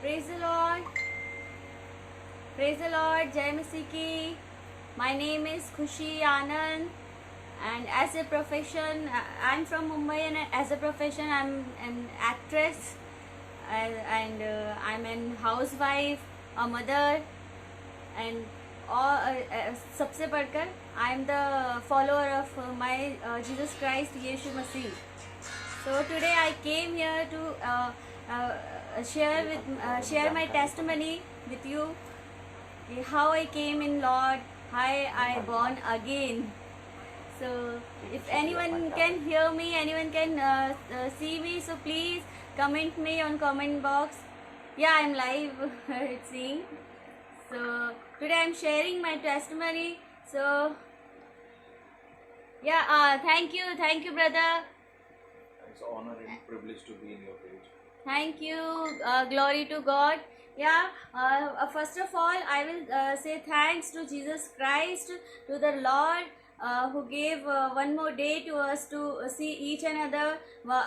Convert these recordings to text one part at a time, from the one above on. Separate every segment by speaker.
Speaker 1: Praise the Lord. Praise the Lord. Jai Masi ki. My name is Khushi Anand, and as a profession, I'm from Mumbai, and as a profession, I'm an actress, and I'm a housewife, a mother, and सबसे बढ़कर I am the follower of my Jesus Christ Yeshu Masih. So today I came here to share my testimony with you, how I came in Lord, how I born again. So if anyone can hear me, anyone can see me, so please comment me on comment box. Yeah, I'm live seeing. So today I'm sharing my testimony. So yeah, thank you brother.
Speaker 2: It's an honor and privilege to be in your page.
Speaker 1: Thank you. Glory to God. Yeah, first of all, I will say thanks to Jesus Christ, to the Lord, who gave one more day to us to see each another.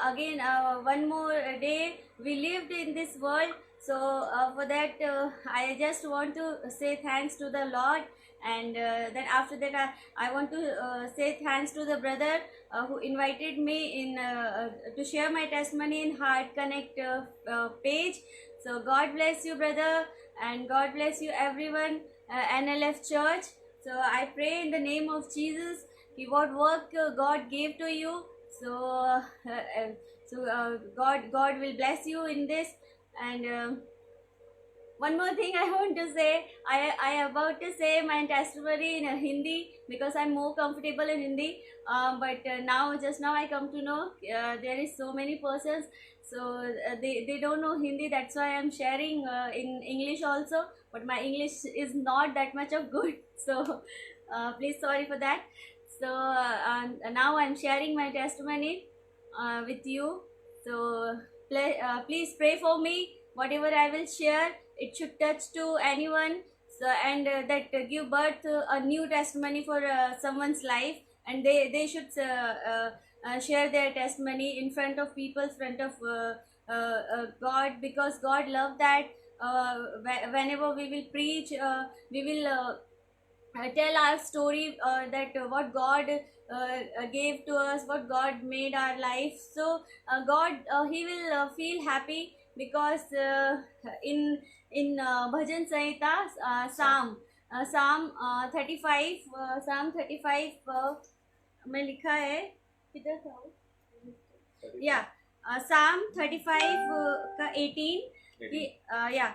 Speaker 1: Again, one more day we lived in this world. So for that, I just want to say thanks to the Lord. And then after that, I want to say thanks to the brother who invited me in to share my testimony in Heart Connect page. So God bless you, brother, and God bless you, everyone, NLF Church. So I pray in the name of Jesus, what work God gave to you. So God will bless you in this. And one more thing I want to say, I about to say my testimony in Hindi because I'm more comfortable in Hindi. But just now I come to know there is so many persons, so they don't know Hindi. That's why I'm sharing in English also. But my English is not that much of good, so please sorry for that. So now I'm sharing my testimony with you. So please pray for me. Whatever I will share, it should touch to anyone, so and that give birth a new testimony for someone's life, and they should share their testimony in front of people, front of God, because God loved that. Whenever we will preach, we will tell our story, that what God gave to us, what God made our life. So God, he will feel happy, because in Bhajan Sanhita, Psalm 35, Psalm 35 में लिखा है, किधर था वो? या Psalm 35 का 18 कि या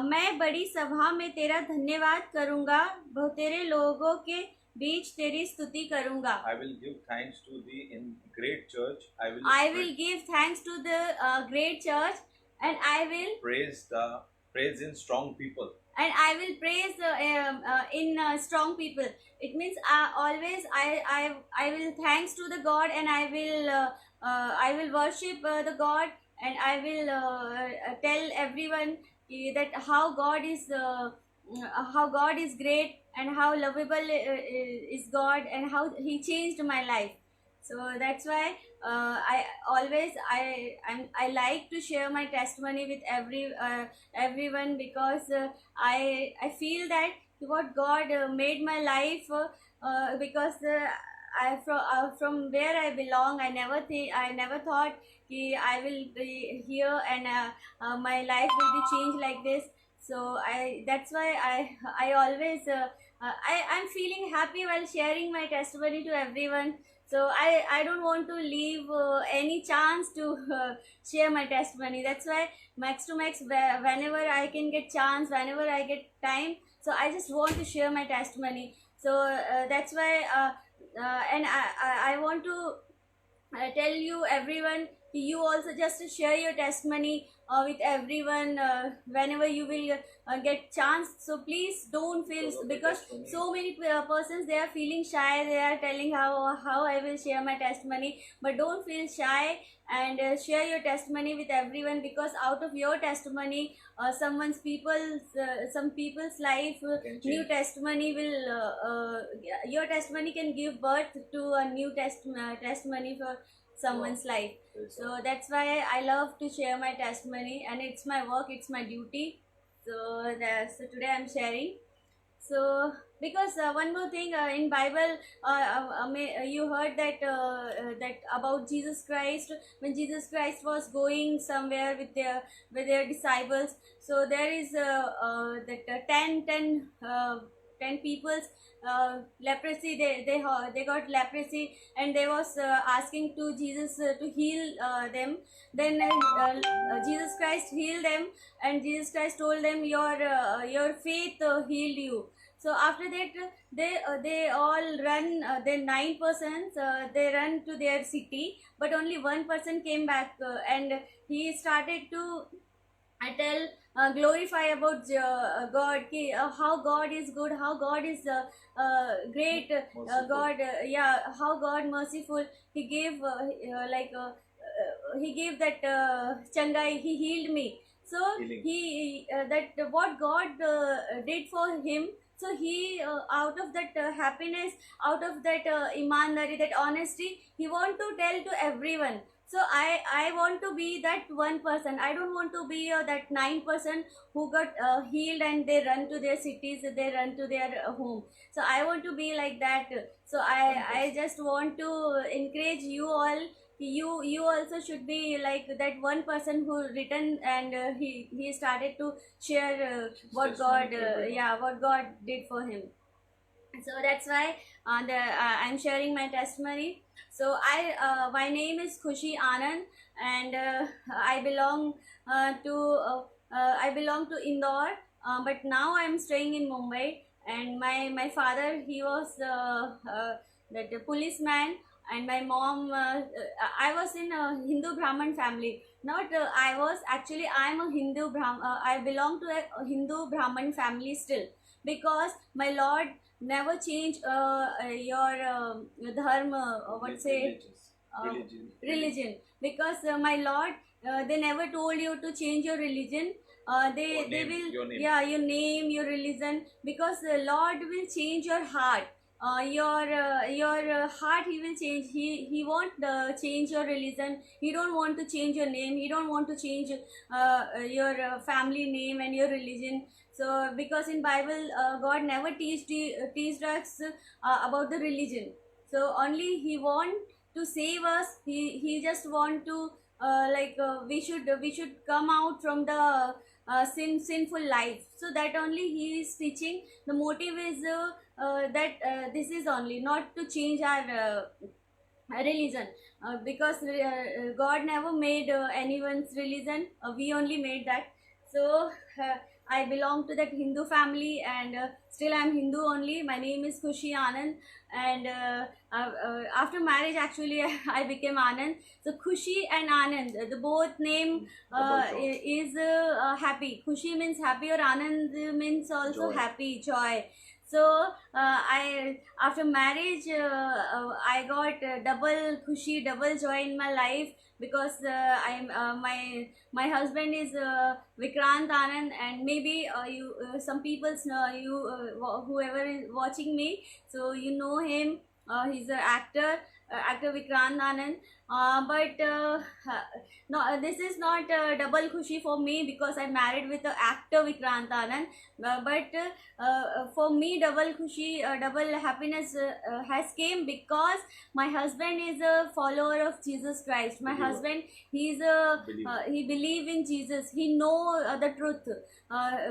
Speaker 1: मैं बड़ी सभा में तेरा धन्यवाद करूंगा, बहुतेरे लोगों के बीच तेरी स्तुति करूंगा.
Speaker 2: I will give thanks to the in great church. I
Speaker 1: will give thanks to the great church, and I will
Speaker 2: praise in strong people.
Speaker 1: And I will praise in strong people. It means always I will thanks to the God, and I will worship the God, and I will tell everyone that how God is great, and how lovable is God, and how He changed my life. So that's why I like to share my testimony with everyone, because I feel that what God made my life, because from where I belong, I never thought I will be here, and my life will be changed like this. So that's why I always I'm feeling happy while sharing my testimony to everyone. So I don't want to leave any chance to share my testimony. That's why max to max, whenever I can get chance, whenever I get time, so I just want to share my testimony. So that's why and I want to tell you everyone, you also just to share your testimony with everyone whenever you will get chance. So please don't feel, because so many persons, they are feeling shy, they are telling how I will share my testimony. But don't feel shy, and share your testimony with everyone, because out of your testimony some people's life, new testimony will your testimony can give birth to a new testimony someone's life.
Speaker 2: Very
Speaker 1: So
Speaker 2: sorry.
Speaker 1: that's why I love to share my testimony, and it's my work, it's my duty. So today I'm sharing. So because one more thing in Bible, you heard that about Jesus Christ, when Jesus Christ was going somewhere with their disciples. So there is that 10 people's leprosy. They got leprosy, and they was asking to Jesus to heal them. Then Jesus Christ healed them, and Jesus Christ told them, your faith healed you. So after that, they all run. The 9 persons they run to their city, but only one person came back, and he started to tell, glorify about God, how God is good, how God is great,
Speaker 2: Merciful.
Speaker 1: God, how God merciful. He gave he gave that changai. He healed me. So
Speaker 2: Healing.
Speaker 1: he that what God did for him. So he out of that happiness, out of that imandari, that honesty, he want to tell to everyone. So I want to be that one person. I don't want to be that 9% who got healed and they run to their cities, they run to their home. So I want to be like that. So I just want to encourage you all. You also should be like that one person who written, and he started to share what
Speaker 2: testimony
Speaker 1: God
Speaker 2: to everyone.
Speaker 1: what God did for him. So that's why I'm sharing my testimony. So my name is Khushi Anand, and I belong to Indore, but now I'm staying in Mumbai. And my father, he was that policeman, and my mom, I was in a Hindu Brahman family. Not I was actually, I'm a Hindu Brahman. I belong to a Hindu Brahman family still, because my Lord never change your dharma, or what say,
Speaker 2: Religion.
Speaker 1: religion. Because my Lord, they never told you to change your religion. They
Speaker 2: Or
Speaker 1: they
Speaker 2: name,
Speaker 1: will,
Speaker 2: your name.
Speaker 1: yeah, your name, your religion, because the Lord will change your heart. Your heart he will change. He won't change your religion. He don't want to change your name. He don't want to change your family name and your religion. So because in Bible, God never teached us about the religion. So only he want to save us. He just want to we should come out from the sinful life. So that only he is teaching. The motive is that this is only not to change our religion, because God never made anyone's religion. We only made that. So I belong to that Hindu family, and still I'm Hindu only. My name is Khushi Anand, and after marriage actually I became Anand. So Khushi and Anand, the both name
Speaker 2: Double joy.
Speaker 1: is happy. Khushi means happy, or Anand means also
Speaker 2: Joy.
Speaker 1: happy, joy. So I after marriage I got double khushi, double joy in my life, because I'm my husband is Vikrant Anand, and maybe you some people know you, whoever is watching me, so you know him. He's an actor, actor Vikrant Anand. But no, this is not double khushi for me, because I married with the actor Vikrant Anand. But for me, double khushi, double happiness has came, because my husband is a follower of Jesus Christ. My
Speaker 2: Believer.
Speaker 1: husband, he's a
Speaker 2: Believer.
Speaker 1: he believe in Jesus. He know the truth,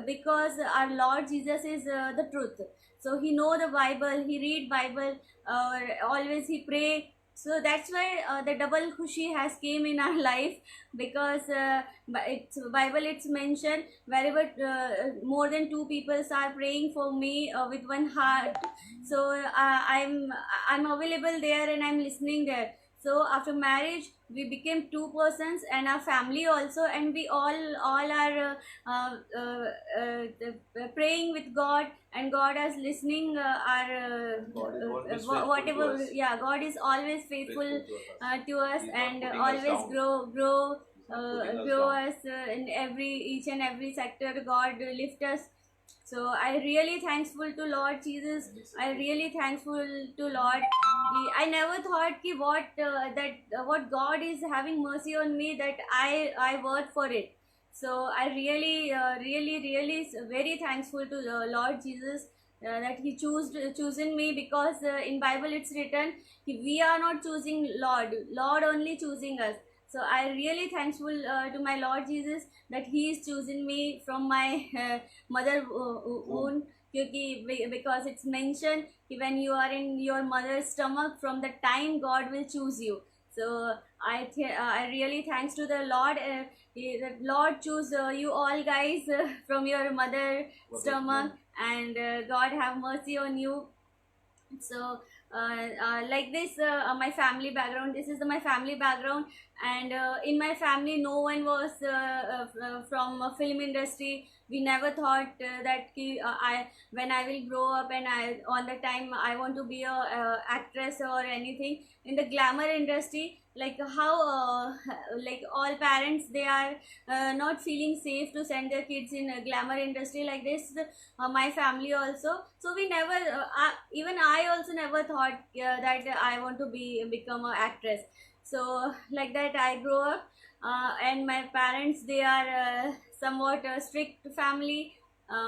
Speaker 1: because our Lord Jesus is the truth. So he know the Bible. He read Bible. Always he pray. So that's why the double khushi has came in our life, because it's Bible, it's mentioned wherever more than two people are praying for me with one heart. So I'm available there, and I'm listening there. So after marriage we became two persons, and our family also, and we all are praying with God, and God is listening our
Speaker 2: God is always faithful
Speaker 1: whatever.
Speaker 2: to us.
Speaker 1: Yeah, God is always faithful
Speaker 2: Faithful to us.
Speaker 1: to us,
Speaker 2: He's not
Speaker 1: and
Speaker 2: putting us
Speaker 1: always
Speaker 2: down.
Speaker 1: grow
Speaker 2: He's not putting us
Speaker 1: grow
Speaker 2: down.
Speaker 1: us in each and every sector. God lift us. So I really thankful to Lord Jesus. I really thankful to Lord. I never thought ki what God is having mercy on me, that I work for it. So I really very thankful to the Lord Jesus, that He chosen me, because in Bible it's written we are not choosing Lord only choosing us. So I really thankful to my Lord Jesus, that He is choosing me from my mother womb. Because it's mentioned कि when you are in your mother's stomach, from the time God will choose you. So I really thanks to the Lord, that Lord choose you all guys from your mother stomach, and God have mercy on you. So like this, my family background, this is my family background. And in my family no one was from film industry. We never thought that I when I will grow up, and I on the time I want to be a actress or anything in the glamour industry. Like how like all parents, they are not feeling safe to send their kids in a glamour industry like this. My family also. So we never even I also never thought that I want to become an actress. So like that I grew up, and my parents, they are somewhat strict family,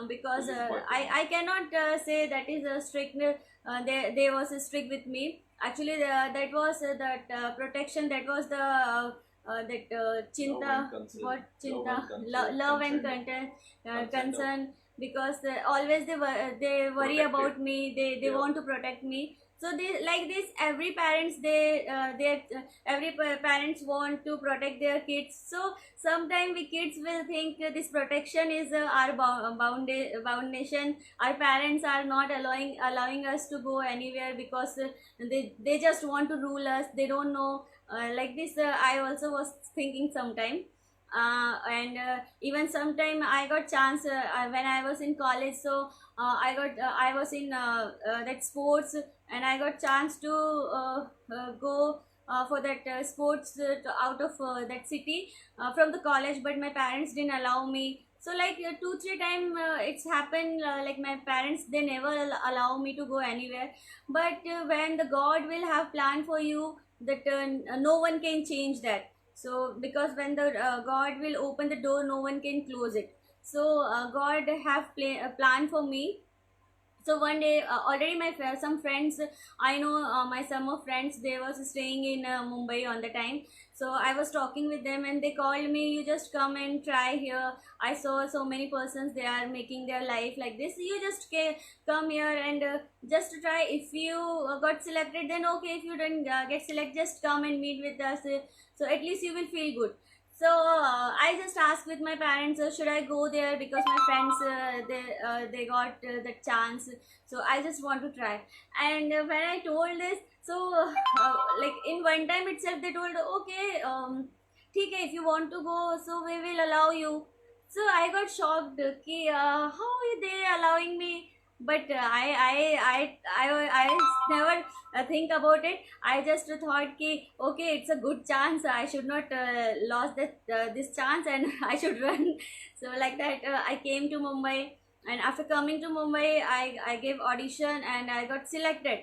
Speaker 1: because I cannot say that is a strict, they was strict with me. Actually that was that protection, that was the that chinta, what chinta, love and concern. Because always they worry about me, they want to protect me. So they like this, every parents, every parents want to protect their kids. So sometimes we kids will think this protection is our foundation. Our parents are not allowing us to go anywhere, because they just want to rule us. They don't know, like this I also was thinking sometime. And even sometime I got chance when I was in college. So I was in that sports, and I got chance to go for that sports out of that city from the college, but my parents didn't allow me. So like 2-3 times it's happened, like my parents, they never allow me to go anywhere. But when the God will have plan for you, that no one can change that. So because when the God will open the door, no one can close it. So God have a plan for me. So one day, already my some friends, I know my some of friends, they was staying in Mumbai on the time. So I was talking with them, and they called me, you just come and try here. I saw so many persons, they are making their life like this. You just come here and just try. If you got selected, then okay. If you didn't get selected, just come and meet with us, so at least you will feel good. So I just asked with my parents, should I go there, because my friends they got the chance. So I just want to try. And when I told this, so like in one time itself, they told, okay, ठीक है, if you want to go, so we will allow you. So I got shocked कि how are they allowing me. But I never think about it. I just thought ki okay, it's a good chance, I should not lose this chance, and I should run. So like that I came to Mumbai. And after coming to Mumbai, I gave audition, and I got selected.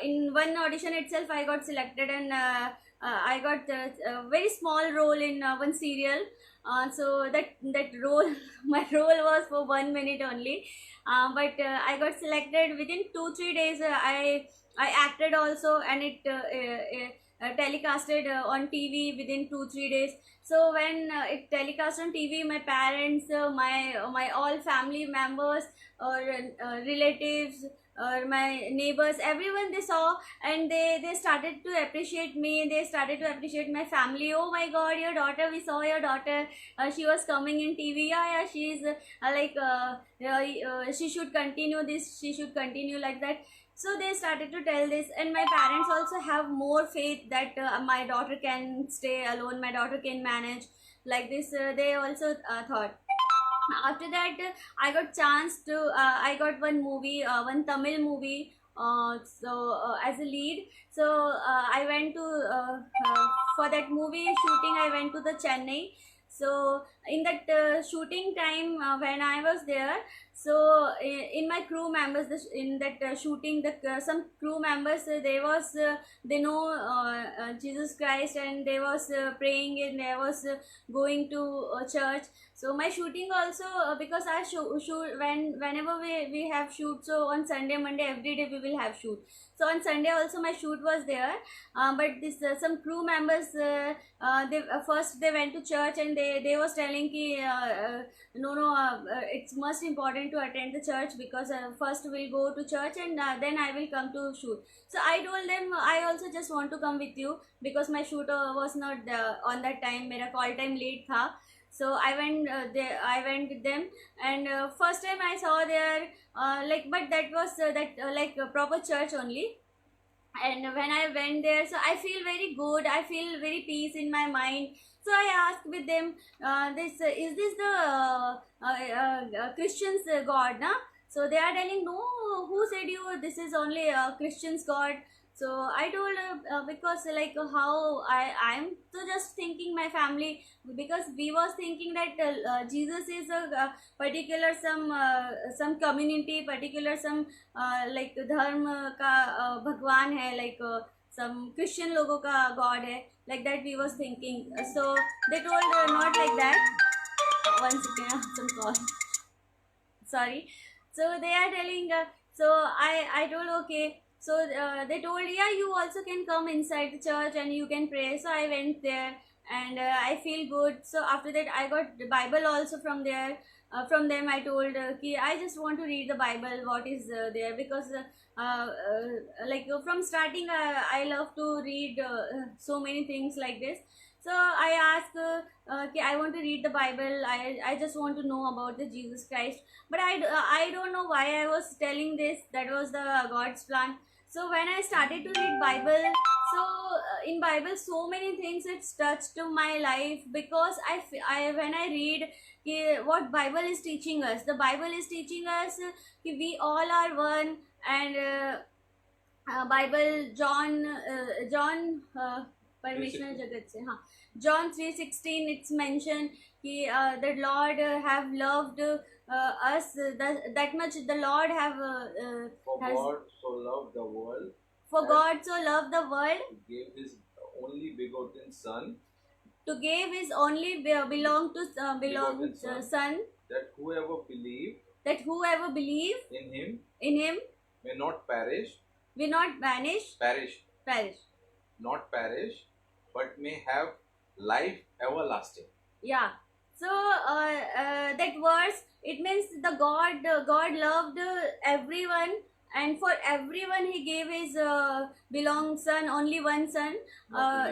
Speaker 1: In one audition itself I got selected, and I got a very small role in one serial. So that role my role was for 1 minute only. But I got selected within 2-3 days. I acted also, and it telecasted on TV within 2-3 days. So when it telecast on TV, my parents, my all family members, or relatives, or my neighbors, everyone, they saw, and they started to appreciate me. They started to appreciate my family. Oh my God, your daughter, we saw your daughter, she was coming in TV. Yeah, she is she should continue this, she should continue like that. So they started to tell this, and my parents also have more faith that my daughter can stay alone, my daughter can manage like this. They also thought. After that I got chance to I got one movie, one Tamil movie, as a lead. So I went to for that movie shooting, I went to the Chennai. So in that shooting time when I was there, so in my crew members, in that shooting, the some crew members, they was they know Jesus Christ, and they was praying, and they was going to church. So my shooting also, because I shoot whenever we have shoot. So on Sunday, Monday, every day we will have shoot. So on Sunday also my shoot was there, but this some crew members, they first they went to church, and they was telling ki no, it's most important to attend the church, because first we'll go to church, and then I will come to shoot. So I told them I also just want to come with you, because my shoot was not on that time, mera call time late tha. So I went there, I went with them, and first time I saw their like, but that was like a proper church only. And when I went there, so I feel very good, I feel very peace in my mind. So I asked with them, this is this the Christians God, na? So they are telling, no, who said you this is only Christians God? So I told because like how I'm so just thinking my family, because we was thinking that Jesus is a particular some community, particular some like धर्म का भगवान है, like some Christian लोगों का God है, like that we was thinking. So they told not like that. One second, some call. Sorry. So they are telling. So I told okay. So they told, yeah, you also can come inside the church and you can pray. So I went there, and I feel good. So after that I got the Bible also from there. From them I told ki I just want to read the Bible, what is there, because like from starting I love to read so many things like this. So I asked ki I want to read the Bible, I just want to know about the Jesus Christ. But I don't know why I was telling this, that was the God's plan. So when I started to read Bible, so in Bible so many things it's touched to my life, because I when I read what Bible is teaching us, the Bible is teaching us we all are one. And Bible John परमेश्वर जगत से, हाँ, John 3:16 it's mentioned कि the Lord have loved us that much. The Lord have
Speaker 2: For
Speaker 1: has,
Speaker 2: God so loved the world,
Speaker 1: for God so loved the world,
Speaker 2: He gave His only begotten Son,
Speaker 1: to give His only belong to
Speaker 2: Begotten
Speaker 1: Son,
Speaker 2: that whoever believe
Speaker 1: that whoever believe
Speaker 2: in
Speaker 1: in Him
Speaker 2: may not perish,
Speaker 1: will not perish,
Speaker 2: not perish, but may have life everlasting.
Speaker 1: Yeah. So that verse, it means the God loved everyone, and for everyone He gave His belong Son, only one Son.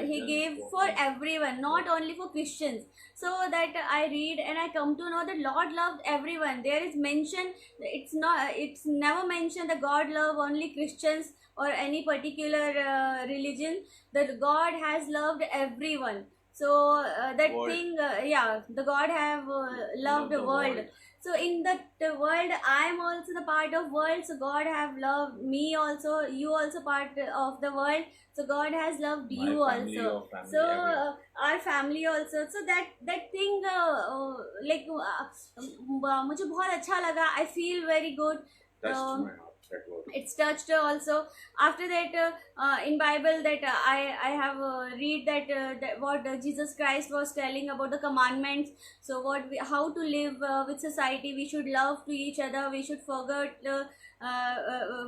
Speaker 1: He gave for everyone, not only for Christians. So that I read and I come to know that Lord loved everyone. There is mention, it's never mentioned that God love only Christians or any particular religion. That God has loved everyone. So that
Speaker 2: World.
Speaker 1: thing, yeah, the God have loved the world. So in that world, I am also the part of world. So God have loved me also. You also part of the world. So God has loved
Speaker 2: My
Speaker 1: you
Speaker 2: family,
Speaker 1: also.
Speaker 2: your family,
Speaker 1: So
Speaker 2: everyone.
Speaker 1: our family also. So that thing like मुझे बहुत अच्छा लगा. I feel very good.
Speaker 2: Touched my heart. That word.
Speaker 1: It's touched also. After that in Bible that I have read that what Jesus Christ was telling about the commandments. So how to live with society. We should love to each other, we should forget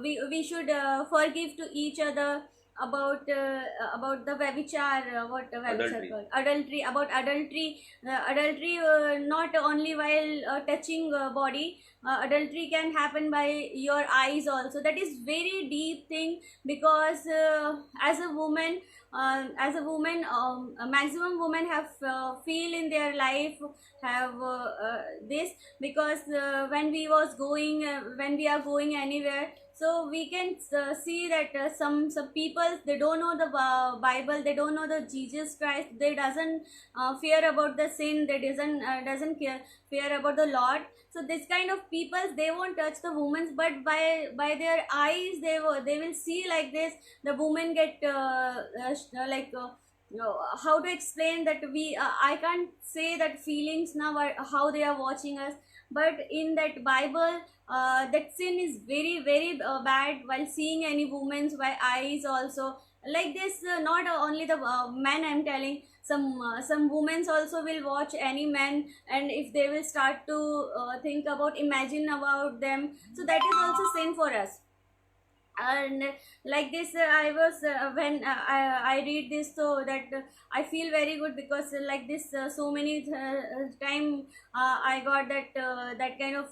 Speaker 1: we should forgive to each other. About the Vavichar, what
Speaker 2: Adultery.
Speaker 1: adultery, about adultery. Adultery not only while touching body. Adultery can happen by your eyes also. That is very deep thing, because as a woman, a maximum women have feel in their life have this, because when we are going anywhere, so we can see that some people, they don't know the Bible, they don't know the Jesus Christ, they doesn't fear about the sin, they doesn't fear about the Lord. So this kind of people, they won't touch the women, but by their eyes they will see like this. The woman get how to explain that we I can't say that feelings now are how they are watching us, but in that Bible, that sin is very very bad while seeing any woman's by eyes also, like this. Not only the men, I'm telling, some women also will watch any man, and if they will start to think about, imagine about them, so that is also sin for us. And like this, I was when I read this, so that I feel very good, because like this, so many time I got that kind of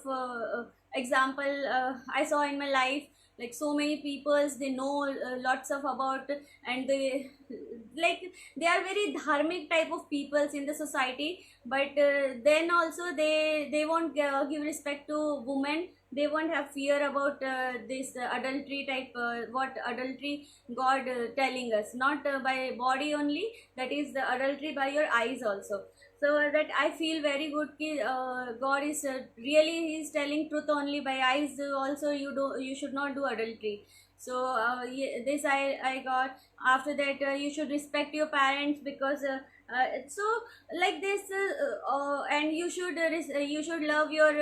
Speaker 1: example I saw in my life. Like so many peoples, they know lots of about, and they, like, they are very dharmic type of peoples in the society, but then also they won't give respect to women. They won't have fear about this adultery type, what adultery God telling us, not by body only, that is the adultery by your eyes also. So that I feel very good ki, God is really, he is telling truth only. By eyes also you should not do adultery. So this I got. After that, you should respect your parents, because so like this, and you should love your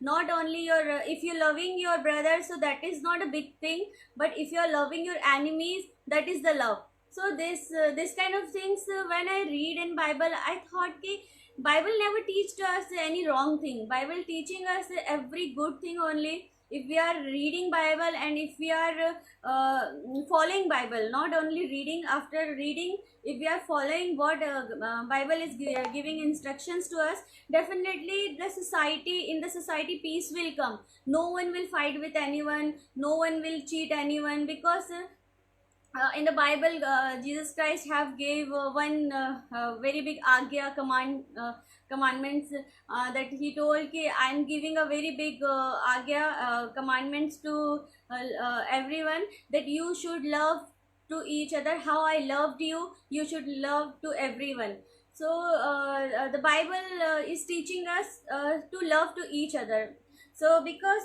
Speaker 1: not only your if you're loving your brother, so that is not a big thing, but if you're loving your enemies, that is the love. So this kind of things, when I read in Bible, I thought ki Bible never teached us any wrong thing. Bible teaching us every good thing only. If we are reading Bible, and if we are uh, following Bible, not only reading, after reading, if we are following what Bible is giving instructions to us, definitely the society, in the society, peace will come. No one will fight with anyone, no one will cheat anyone, because in the Bible, Jesus Christ have gave one very big agya commandments, that he told ki I am giving a very big agya commandments to everyone, that you should love to each other. How I loved you, you should love to everyone. So the Bible is teaching us to love to each other. So because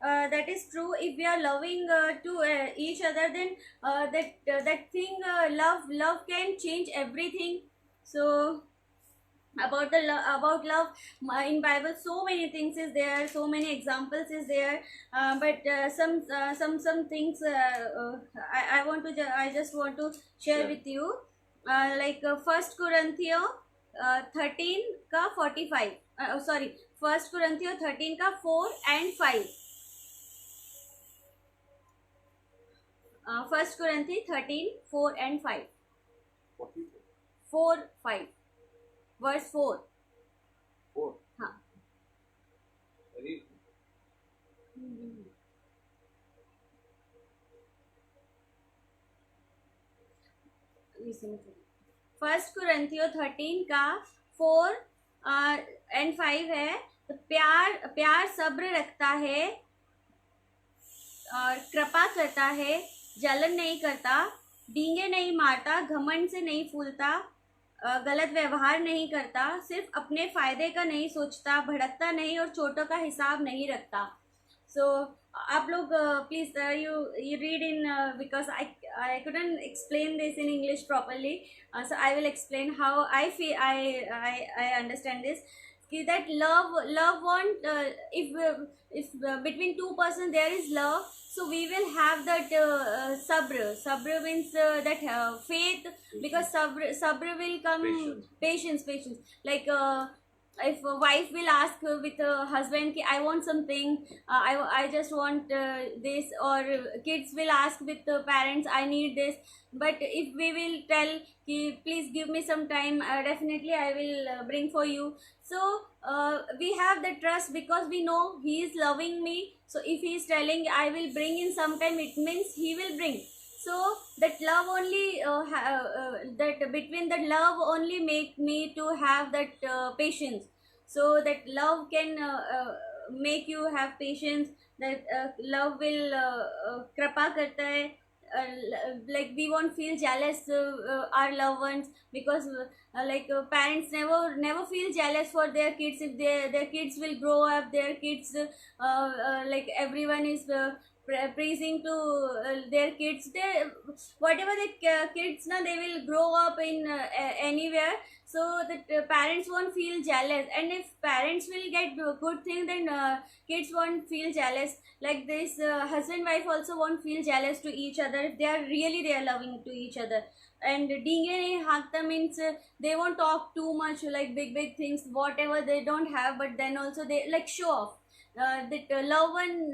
Speaker 1: that is true, if we are loving to each other, then that thing, love can change everything. So about about love, in Bible, so many things is there, so many examples is there, but some things I want to I just want to share
Speaker 2: Sure.
Speaker 1: with you, like First Corinthians 13 का 45, sorry, First Corinthians 13 का 4 and 5. First Corinthians 13 4 and 5. 4 5 verse 4.
Speaker 2: 4.
Speaker 1: हाँ.
Speaker 2: Very
Speaker 1: first कुरिन्थियों 13 का 4 and 5 है. तो प्यार सब्र रखता है और कृपा करता है, जलन नहीं करता, डींगे नहीं मारता, घमंड से नहीं फूलता, गलत व्यवहार नहीं करता, सिर्फ अपने फायदे का नहीं सोचता, भड़कता नहीं और चोटों का हिसाब नहीं रखता. So आप लोग please you read in, because I couldn't explain this in English properly, so I will explain how I feel. I understand this, that love want, if between two persons there is love, so we will have that sabr means that faith, because sabr will come, patience, like if a wife will ask with a husband ki I want something, I just want this, or kids will ask with the parents I need this, but if we will tell ki please give me some time, definitely I will bring for you. So we have the trust, because we know he is loving me, so if he is telling I will bring in some time, it means he will bring. So that love only that between that love only make me to have that patience. So that love can make you have patience, that love will कृपा करता है, like we won't feel jealous our loved ones, because parents never feel jealous for their kids. If their kids will grow up, their kids like everyone is praising to their kids, they whatever the kids now, they will grow up in anywhere, so that parents won't feel jealous. And if parents will get good thing, then kids won't feel jealous. Like this, husband wife also won't feel jealous to each other if they are loving to each other. And dingene hakta means they won't talk too much, like big things whatever they don't have, but then also they like show off. That love one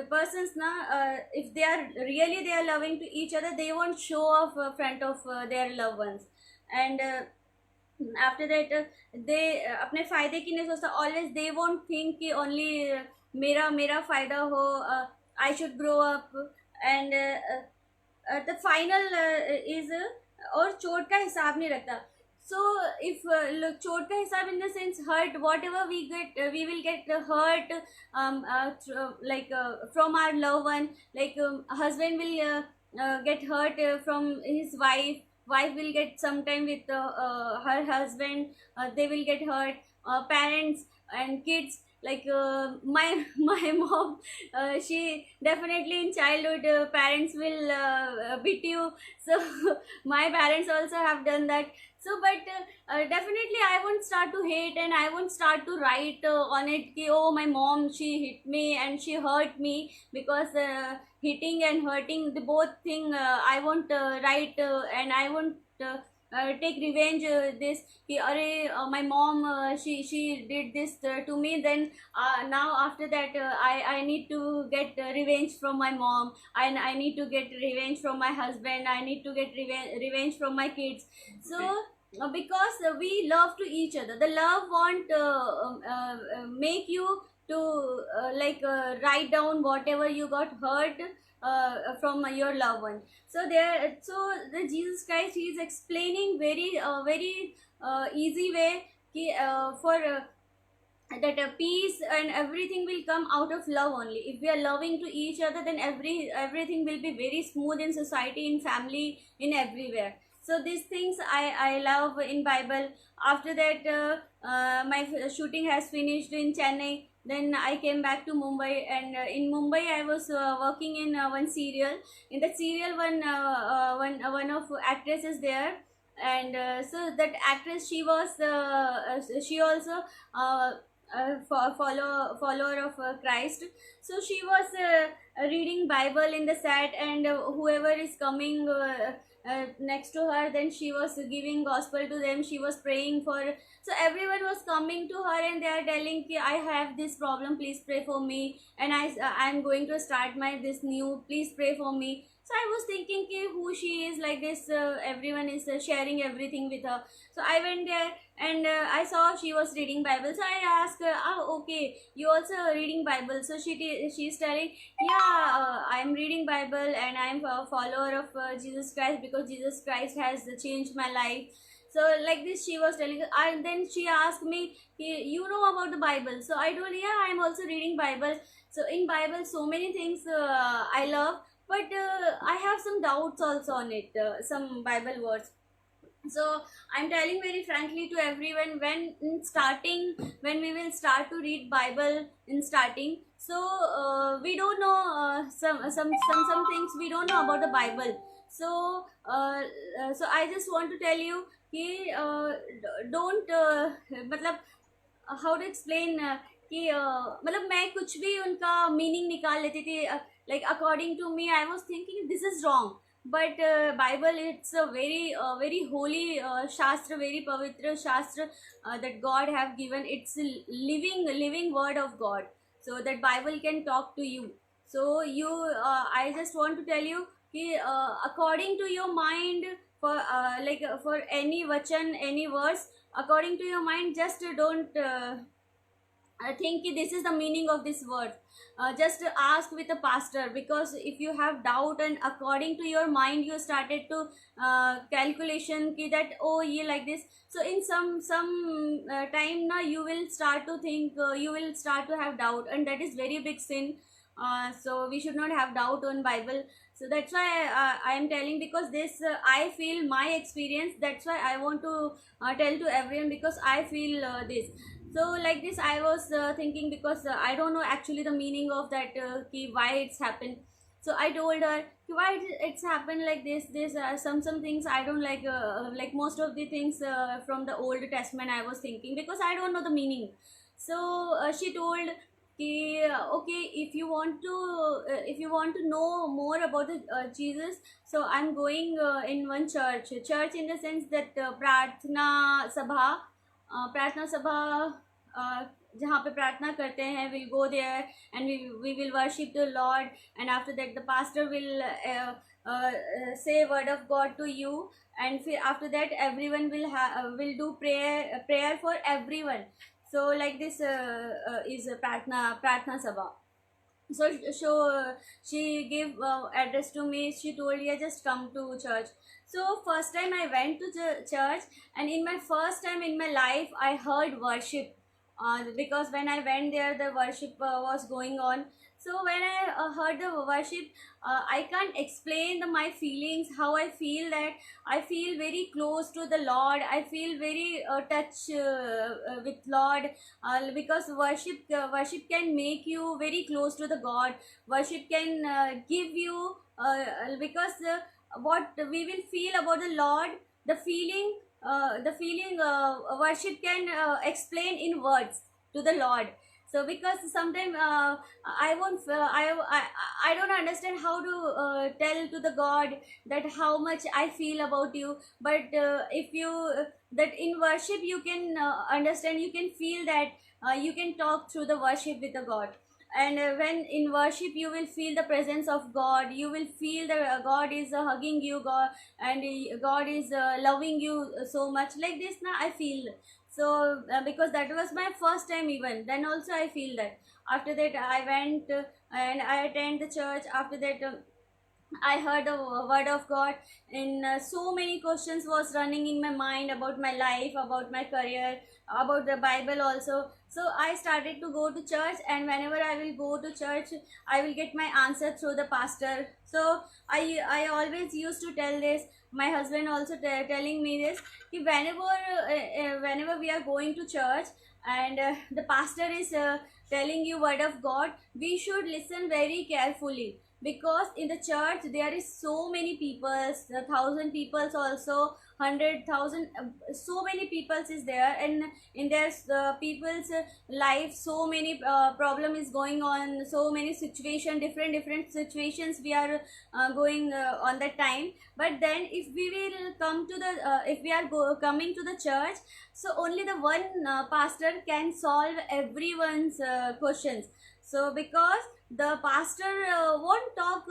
Speaker 1: persons now, if they are loving to each other, they won't show off front of their loved ones. And after that they अपने फायदे की नहीं सोचता, always they won't think कि only मेरा मेरा फायदा हो, I should grow up. And the final is और चोट का हिसाब नहीं रखता. So if look, चोट का हिसाब in the sense hurt, whatever we get, we will get hurt from our loved one. Like husband will get hurt from his wife will get sometime with her husband, they will get hurt. Parents and kids, like my mom, she definitely in childhood parents will beat you. So my parents also have done that. So but definitely I won't start to hate, and I won't start to write on it ki, oh my mom, she hit me and she hurt me, because hitting and hurting, the both thing I won't write, and I won't take revenge this ki, my mom, she did this to me, then now after that I need to get revenge from my mom, and I need to get revenge from my husband, I need to get revenge from my kids. So because we love to each other, the love won't make you to write down whatever you got hurt from your loved one. So the Jesus Christ, he is explaining very easy way ki, for that peace and everything will come out of love only. If we are loving to each other, then everything will be very smooth in society, in family, in everywhere. So these things I love in Bible. After that my shooting has finished in Chennai. Then I came back to Mumbai, and in Mumbai I was working in one serial. In that serial, one of actress is there, and so that actress, she was she also follower of Christ. So she was reading Bible in the set, and whoever is coming next to her, then she was giving gospel to them, she was praying for. So everyone was coming to her and they are telling ki, I have this problem, please pray for me, and I'm going to start my this new, please pray for me. So I was thinking ki, who she is, like this everyone is sharing everything with her. So I went there, and I saw she was reading Bible. So I asked her, oh okay, you also reading Bible? So she's telling, yeah, I'm reading Bible, and I'm a follower of Jesus Christ, because Jesus Christ has changed my life. So like this she was telling, and then she asked me, you know about the Bible? So I told, yeah, I'm also reading Bible. So in Bible, so many things I love, but I have some doubts also on it, some Bible words. So I'm telling very frankly to everyone, when we will start to read Bible in starting, so we don't know some things we don't know about the Bible. So so I just want to tell you कि don't मतलब how to explain कि मतलब मैं कुछ भी उनका meaning निकाल लेती थी. Like according to me, I was thinking this is wrong, but Bible, it's a very holy shastra, very pavitra shastra that God have given. It's a living word of God, so that Bible can talk to you. So you I just want to tell you कि according to your mind, for for any vachan, any verse, according to your mind, just don't think this is the meaning of this word. Just ask with a pastor, because if you have doubt and according to your mind you started to calculation ki that, oh ye like this, so in some time now you will start to think, you will start to have doubt, and that is very big sin. So we should not have doubt on Bible. So that's why I am telling, because this I feel my experience. That's why I want to tell to everyone, because I feel this. So like this I was thinking, because I don't know actually the meaning of that, why it's happened. So I told her why it's happened like this. Some things I don't like most of the things from the Old Testament I was thinking, because I don't know the meaning. So she told okay, if you want to know more about the Jesus, so I'm going in one church in the sense that प्रार्थना सभा जहाँ पे प्रार्थना करते हैं, will go there and we will worship the lord, and after that the pastor will say word of God to you, and फिर after that everyone will do prayer for everyone. So like this is a प्रार्थना सभा. So she gave address to me. She told, yeah, just come to church. So first time I went to church, and in my first time in my life I heard worship, because when I went there the worship was going on. So when I heard the worship, I can't explain my feelings, how I feel. That I feel very close to the Lord. I feel very touch with Lord, because worship can make you very close to the God. Worship can give you because what we will feel about the Lord, the feeling worship can explain in words to the Lord. So because sometimes I won't I don't understand how to tell to the God that how much I feel about you. But if you that in worship you can understand, you can feel that you can talk through the worship with the God. And when in worship you will feel the presence of God, you will feel that God is hugging you, God, and God is loving you so much. Like this now I feel. So because that was my first time, even then also I feel that. After that I went and I attended the church. After that I heard the word of God, and so many questions was running in my mind about my life, about my career, about the Bible also. So I started to go to church, and whenever I will go to church, I will get my answer through the pastor. So I always used to tell this. My husband also telling me this. Whenever we are going to church, and the pastor is telling you word of God, we should listen very carefully, because in the church there is so many people, 1,000 people also, 100,000, so many peoples is there, and in their people's life so many problem is going on, so many situation, different situations we are going on that time. But then if we will come to the if we are coming to the church, so only the one pastor can solve everyone's questions. So because the pastor won't talk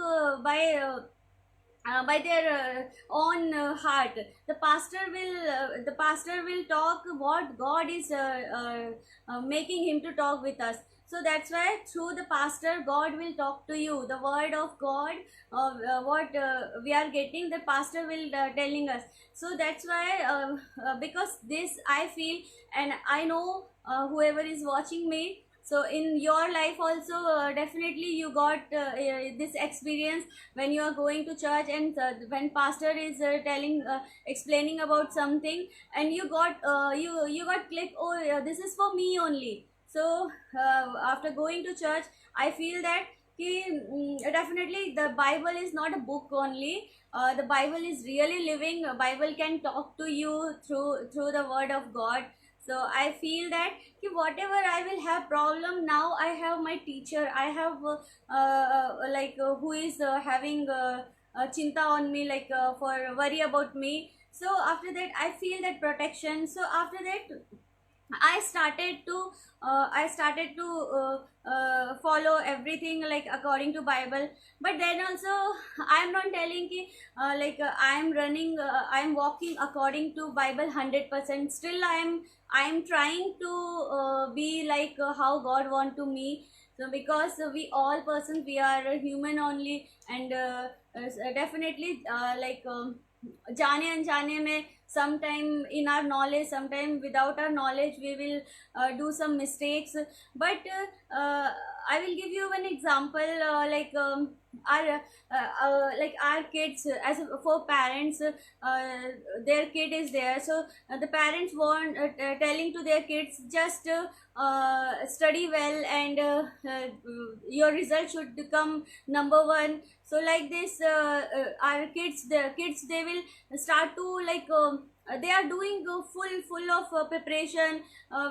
Speaker 1: by their own heart. The pastor will talk what God is making him to talk with us. So that's why through the pastor God will talk to you. The word of God, what we are getting, the pastor will telling us. So that's why because this I feel, and I know whoever is watching me, so in your life also definitely you got this experience when you are going to church, and when pastor is explaining about something, and you got click, oh this is for me only. So after going to church I feel that definitely the Bible is not a book only. The Bible is really living. Bible can talk to you through the word of God. So I feel that whatever I will have problem, now I have my teacher. I have who is having chinta on me, for worry about me. So after that I feel that protection. So after that I started to follow everything like according to Bible. But then also I am not telling I am running, I am walking according to Bible 100%. Still I am trying to be like how God want to me. So because we all persons, we are human only, and definitely जाने अनजाने में sometime in our knowledge, sometime without our knowledge we will do some mistakes. But I will give you one example, our like our kids, as for parents, their kid is there, so the parents want telling to their kids, just study well, and your result should become number one. So like this, our kids, the kids, they will start to like they are doing full of preparation,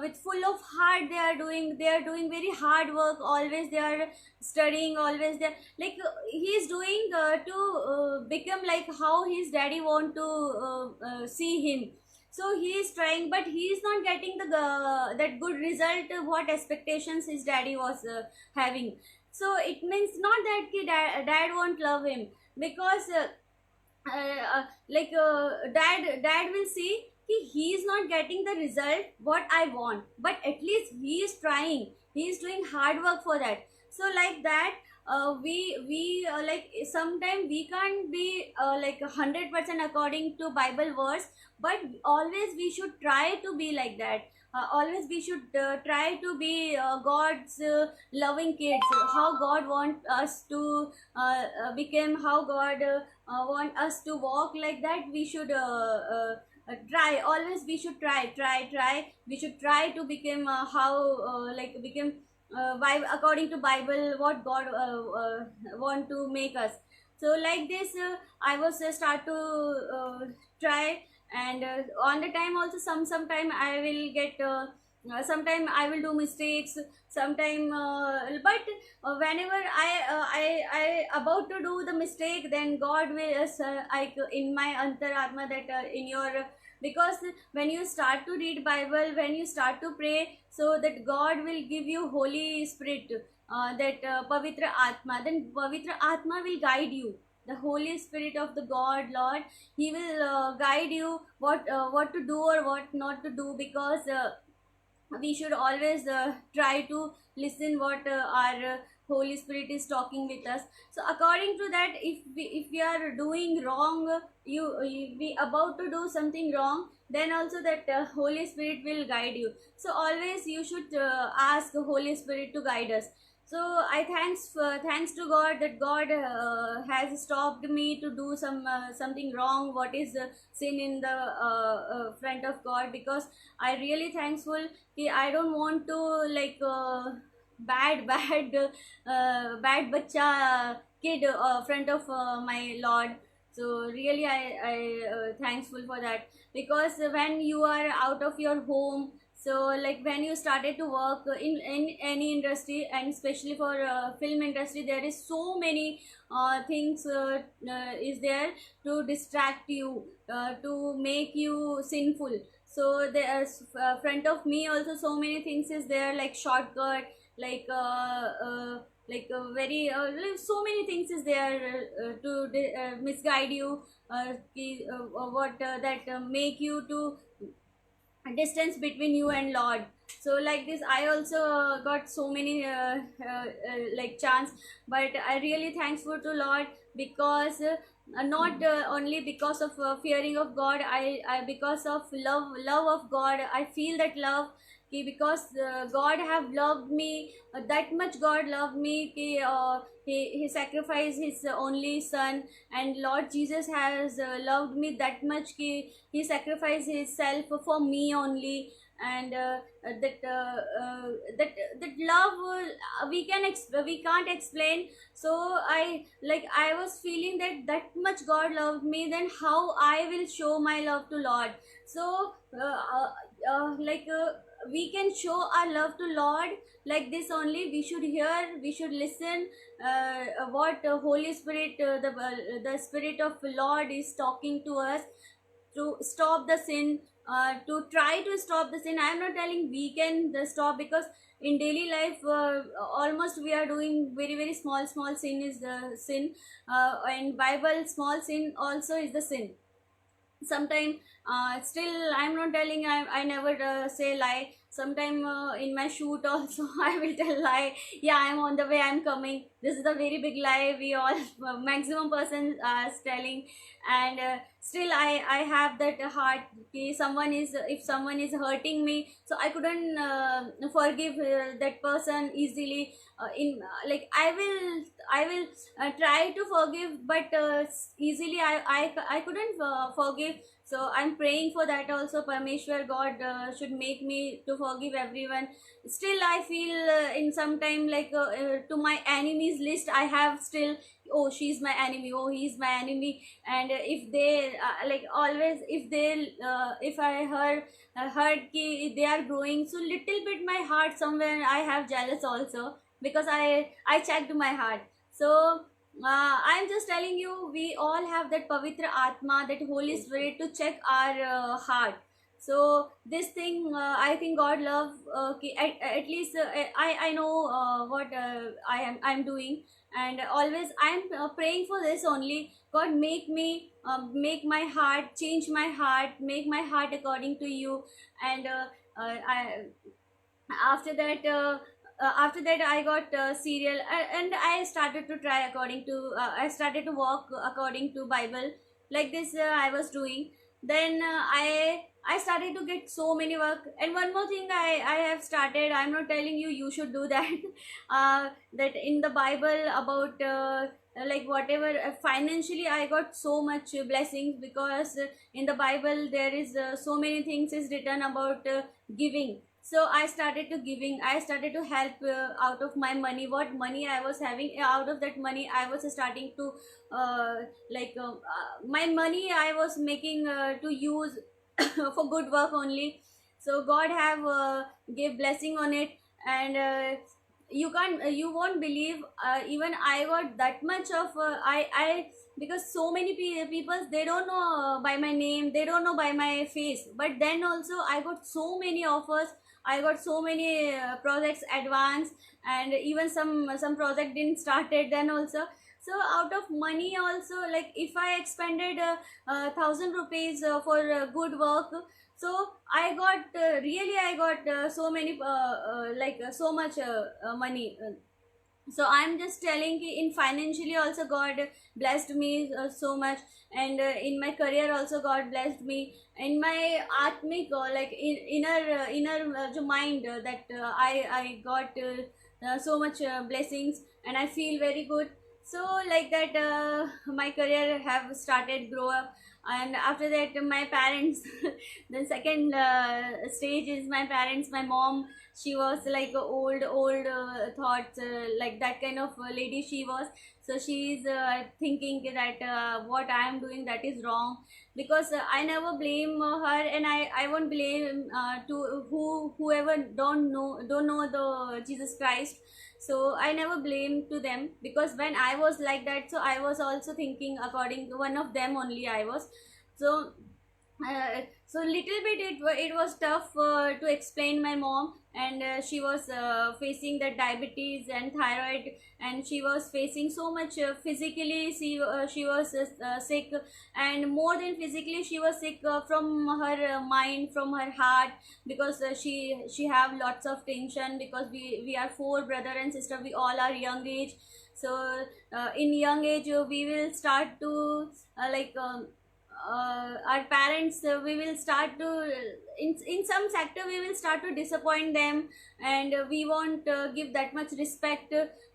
Speaker 1: with full of heart. They are doing very hard work, always they are studying, always they like he is doing to become like how his daddy want to see him. So he is trying, but he is not getting the that good result, what expectations his daddy was having. So it means not that dad won't love him, because dad will see he is not getting the result what I want, but at least he is trying, he is doing hard work for that. So like that, we like sometimes we can't be like 100% according to Bible verse, but always we should try to be like that. Always we should try to be God's loving kids, how God want us to become, how God want us to walk, like that we should try. Always we should try, we should try to become how like become according to Bible, what God want to make us. So like this, I was start to try, and on the time also, sometime I will get sometime I will do mistakes, sometime but whenever I about to do the mistake, then God will I in my antaratma, that in your, because when you start to read Bible, when you start to pray, so that God will give you Holy Spirit, that Pavitra Atma, then Pavitra Atma will guide you. The Holy Spirit of the God Lord, he will guide you what to do or what not to do, because we should always try to listen what our Holy Spirit is talking with us. So according to that, if we are doing wrong, we about to do something wrong, then also that Holy Spirit will guide you. So always you should ask the Holy Spirit to guide us. So I thanks to God, that God has stopped me to do something wrong, what is sin in the front of God, because I really thankful कि I don't want to like bad bacha kid front of my Lord. So really I thankful for that, because when you are out of your home, so like when you started to work in any industry, and especially for film industry, there is so many things is there to distract you, to make you sinful. So there's front of me also so many things is there, like shortcut, like very like so many things is there to misguide you, what that make you to distance between you and Lord. So like this, I also got so many like chance, but I really thankful to Lord, because not only because of fearing of God, I because of love of God, I feel that love because God have loved me that much. God loved me he sacrificed his only son, and Lord Jesus has loved me that much he sacrificed himself for me only. And that love we can't explain. So I was feeling that much God loved me, then how I will show my love to Lord. So we can show our love to Lord like this only. We should hear, we should listen what Holy Spirit, the Spirit of Lord is talking to us, to stop the sin, to try to stop the sin. I am not telling we can stop, because in daily life almost we are doing very small sin is the sin, and Bible small sin also is the sin. Sometimes still I'm not telling I never say lie. sometime in my shoot also I will tell lie, yeah, I'm on the way, I'm coming. This is a very big lie we all maximum person are telling. And still I have that heart कि someone is, if someone is hurting me, so I couldn't forgive that person easily. In like I will try to forgive, but easily I couldn't forgive. So I'm praying for that also. Parmeshwar God should make me to forgive everyone. Still I feel in some time like to my enemies list I have still, oh, she's my enemy, oh, he's my enemy. And if they like always, if I heard ki they are growing, so little bit my heart somewhere I have jealous also, because I checked my heart. So I'm just telling you, we all have that Pavitra Atma, that Holy Spirit to check our heart. So this thing, I think God love. At least I know what I'm doing, and always I'm praying for this only. God, make me make my heart, change my heart, make my heart according to you. And I after that after that I got serial, and I started to try according to I started to walk according to Bible. Like this I was doing. Then I started to get so many work. And one more thing I have started, I'm not telling you you should do that. That in the Bible about like whatever financially I got so much blessings, because in the Bible there is so many things is written about giving. So I started to giving, I started to help out of my money, what money I was having. Out of that money I was starting to my money I was making to use for good work only. So God have gave blessing on it. And you can't you won't believe, even I got that much of I because so many people, they don't know by my name, they don't know by my face, but then also I got so many offers. I got so many projects advanced, and even some project didn't started then also. So out of money also, like if I expended 1,000 rupees for good work, so I got really I got so many so much money. So I'm just telling ki in financially also God blessed me so much. And in my career also God blessed me. In my atmic like inner mind, that I got so much blessings, and I feel very good. So like that my career have started grow up. And after that my parents the second stage is my parents. My mom, she was like a old thoughts, like that kind of lady she was. So she's thinking that what I am doing, that is wrong. Because I never blame her, and I won't blame to whoever don't know the Jesus Christ. So I never blame to them, because when I was like that, so I was also thinking according to one of them only I was. So so little bit it was tough to explain my mom. And she was facing the diabetes and thyroid, and she was facing so much physically. She was sick, and more than physically she was sick from her mind, from her heart. Because she have lots of tension, because we are four brother and sister, we all are young age. So in young age we will start to our parents, we will start to in some sector we will start to disappoint them, and we won't give that much respect.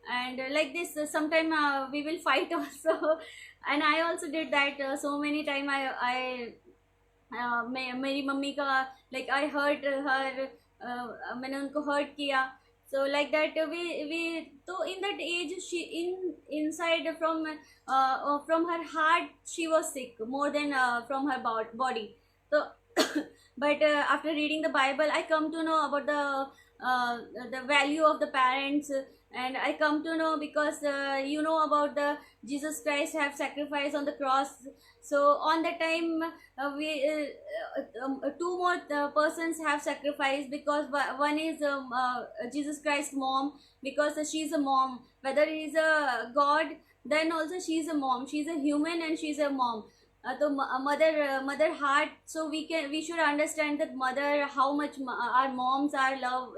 Speaker 1: And like this sometime we will fight also. And I also did that so many time. I मेरी mummy का like I hurt her, मैंने उनको hurt किया. So like that we so in that age she inside from her heart she was sick more than from her body. So but after reading the Bible I come to know about the value of the parents. And I come to know, because about the Jesus Christ have sacrificed on the cross. So on that time we two more persons have sacrificed, because one is Jesus Christ's mom, because she's a mom. Whether he's a God, then also she's a mom, she's a human and she's a mom. तो mother heart, so we should understand that mother, how much our moms are love,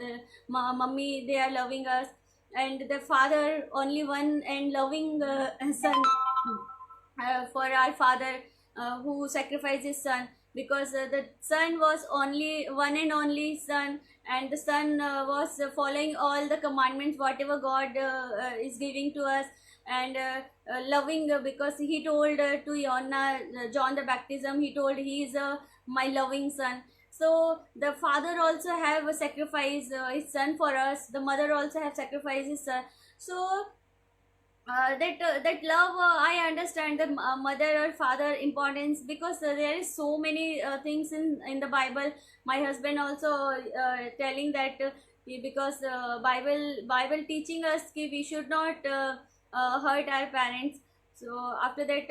Speaker 1: mummy, they are loving us, and the father only one and loving son, for our father, who sacrificed his son, because the son was only one and only son, and the son was following all the commandments whatever God is giving to us, and loving, because he told to John the baptism, he told he is my loving son. So the father also have sacrificed his son for us, the mother also have sacrificed his son. So that love, I understand the mother or father importance, because there is so many things in the Bible. My husband also telling that, because Bible teaching us कि we should not hurt our parents. So after that,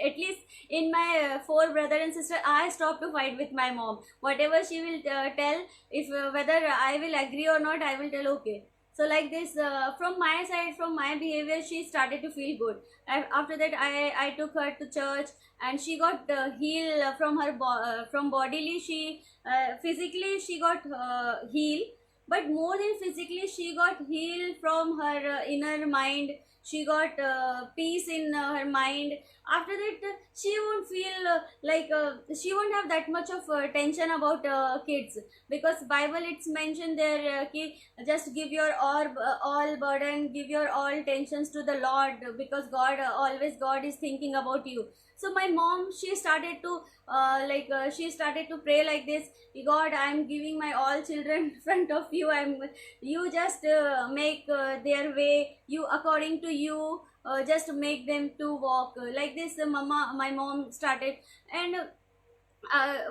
Speaker 1: at least in my four brother and sister, I stopped to fight with my mom. Whatever she will tell, if whether I will agree or not, I will tell okay. So like this, from my side, from my behavior, she started to feel good. And after that, I took her to church, and she got healed from her from bodily. She physically she got healed, but more than physically, she got healed from her inner mind. She got peace in her mind. After that, she won't feel like she won't have that much of tension about kids, because Bible it's mentioned there, just give your all burden, give your all tensions to the Lord, because God, always God is thinking about you. So my mom, she started to she started to pray like this: God, I am giving my all children in front of you. You just make their way, you according to you, just make them to walk like this. Mama, my mom started. And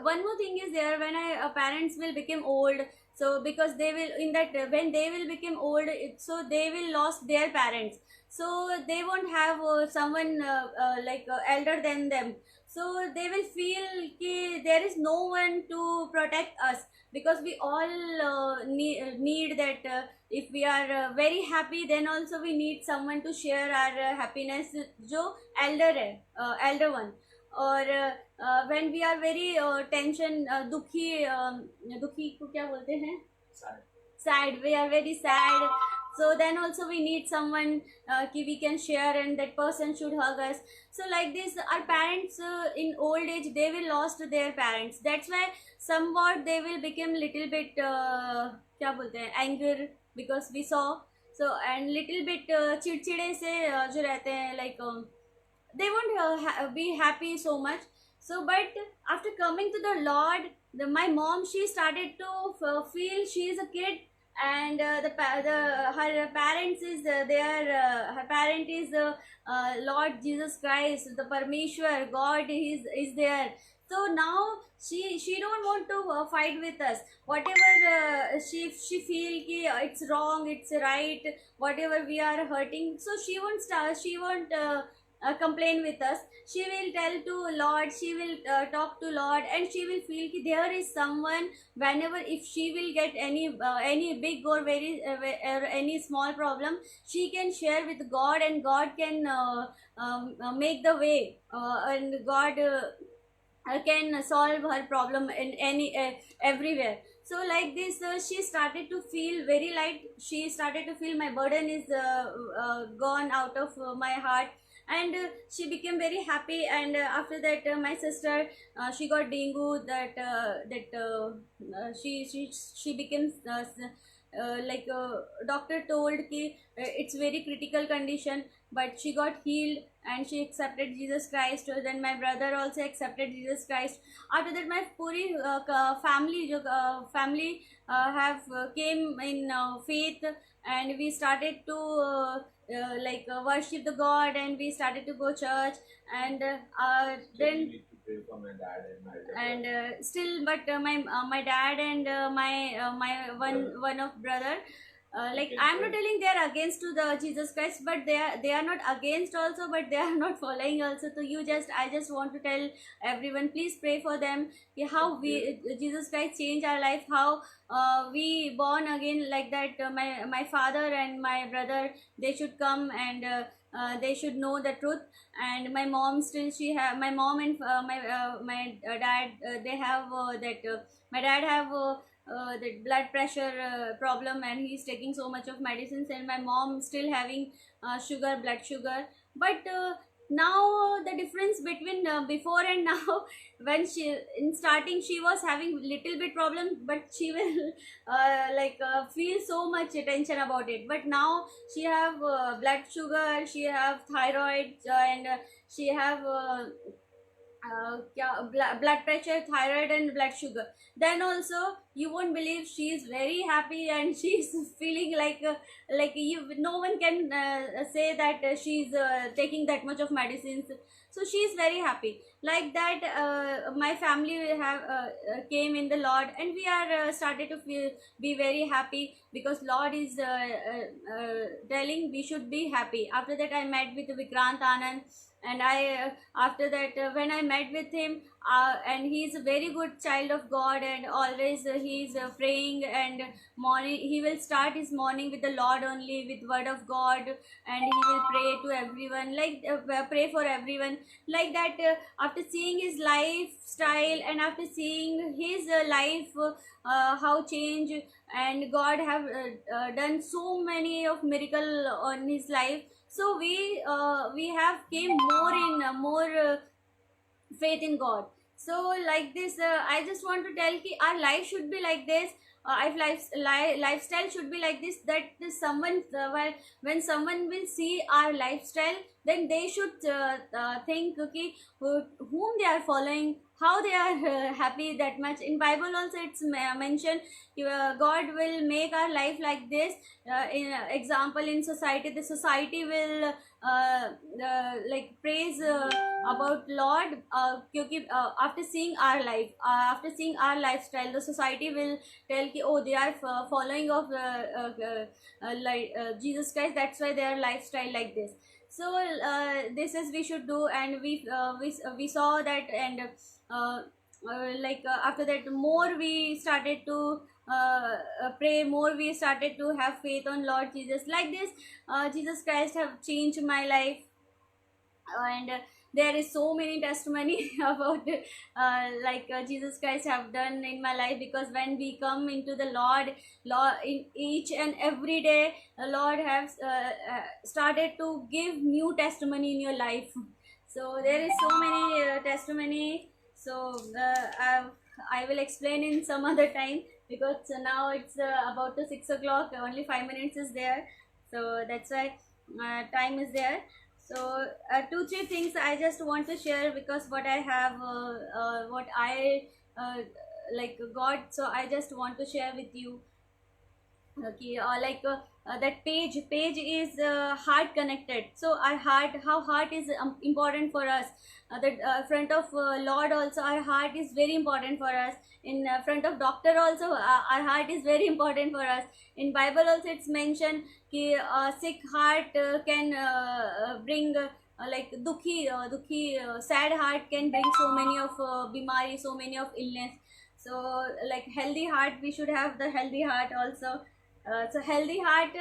Speaker 1: one more thing is there, when parents will become old, so because they will in that when they will become old, so they will lost their parents, so they won't have someone elder than them. So they will feel ki there is no one to protect us, because we all need that, if we are very happy, then also we need someone to share our happiness, जो elder है, elder one. और when we are very tension, दुखी को क्या बोलते हैं, sad, we are very sad, so then also we need someone ki we can share, and that person should hug us. So like this, our parents in old age, they will lost their parents. That's why somewhat they will become little bit क्या बोलते हैं, anger, because we saw. So and little bit चिड़चिड़े से जो रहते हैं, like they won't be happy so much. So but after coming to the Lord, my mom, she started to feel she is a kid, and her parents is her parent is Lord Jesus Christ, the Parmeshwar God is there. So now she don't want to fight with us. Whatever she feel ki it's wrong, it's right, whatever we are hurting, so she won't complain with us. She will tell to Lord, she will talk to Lord, and she will feel ki there is someone. Whenever if she will get any big or very or any small problem, she can share with God, and God can make the way, and God can solve her problem in any everywhere. So like this, she started to feel very light. She started to feel my burden is gone out of my heart, and she became very happy. And after that, my sister, she got dengue, she became doctor told ki it's very critical condition, but she got healed, and she accepted Jesus Christ. Then my brother also accepted Jesus Christ. After that, my puri family have came in faith, and we started to worship the God, and we started to go church. And then
Speaker 2: you need to pray for my dad and my elder
Speaker 1: and
Speaker 2: brother.
Speaker 1: still, but my dad and my one of brother, like
Speaker 2: Okay,
Speaker 1: I'm not
Speaker 2: right.
Speaker 1: telling they are against to the Jesus Christ, but they are not against also, but they are not following also. So I just want to tell everyone, please pray for them. Yeah, how
Speaker 2: Okay.
Speaker 1: we Jesus Christ changed our life, how we born again like that. My father and my brother, they should come and they should know the truth. And my mom still, she have my mom and my dad, they have that my dad have the blood pressure problem, and he's taking so much of medicines, and my mom still having sugar, blood sugar. But now the difference between before and now, when she in starting she was having little bit problem, but she will feel so much attention about it. But now she have blood sugar, she have thyroid, and she have blood pressure, thyroid, and blood sugar. Then also you won't believe, she is very happy, and she's feeling like you, no one can say that she's taking that much of medicines. So she is very happy like that. My family have came in the Lord, and we are started to feel, be very happy, because Lord is telling we should be happy. After that, I met with Vikrant Anand, and I after that, when I met with him, and he is a very good child of God, and always he is praying, and morning he will start his morning with the Lord only, with word of God, and he will pray to everyone, like pray for everyone, like that. After seeing his lifestyle, and after seeing his life, how change, and God have done so many of miracle on his life. So we have came more in more faith in God. So like this, I just want to tell ki our life should be like this. If lifestyle should be like this, that someone when someone will see our lifestyle, then they should think, okay, whom they are following, how they are happy that much. In Bible also it's mentioned, God will make our life like this. In example, in society, the society will like praise about Lord, क्योंकि after seeing our life, after seeing our lifestyle, the society will tell कि oh, they are following of Jesus Christ, that's why their lifestyle like this. So this is we should do, and we saw that, and after that, more we started to pray, more we started to have faith on Lord Jesus. Like this, Jesus Christ have changed my life. And there is so many testimony about Jesus Christ have done in my life, because when we come into the Lord in each and every day, the Lord has started to give new testimony in your life. So there is so many testimony. So I will explain in some other time, because now it's about to 6 o'clock, only 5 minutes is there. So that's why time is there. So 2 3 things I just want to share, because what I have what I like got, so I just want to share with you. Okay, that page is heart connected. So our heart, how heart is important for us. The front of Lord also, our heart is very important for us. In front of doctor also, our heart is very important for us. In Bible also it's mentioned कि sick heart can bring like dukhi sad heart can bring so many of bimari, so many of illness. So like healthy heart, we should have the healthy heart also. So healthy heart,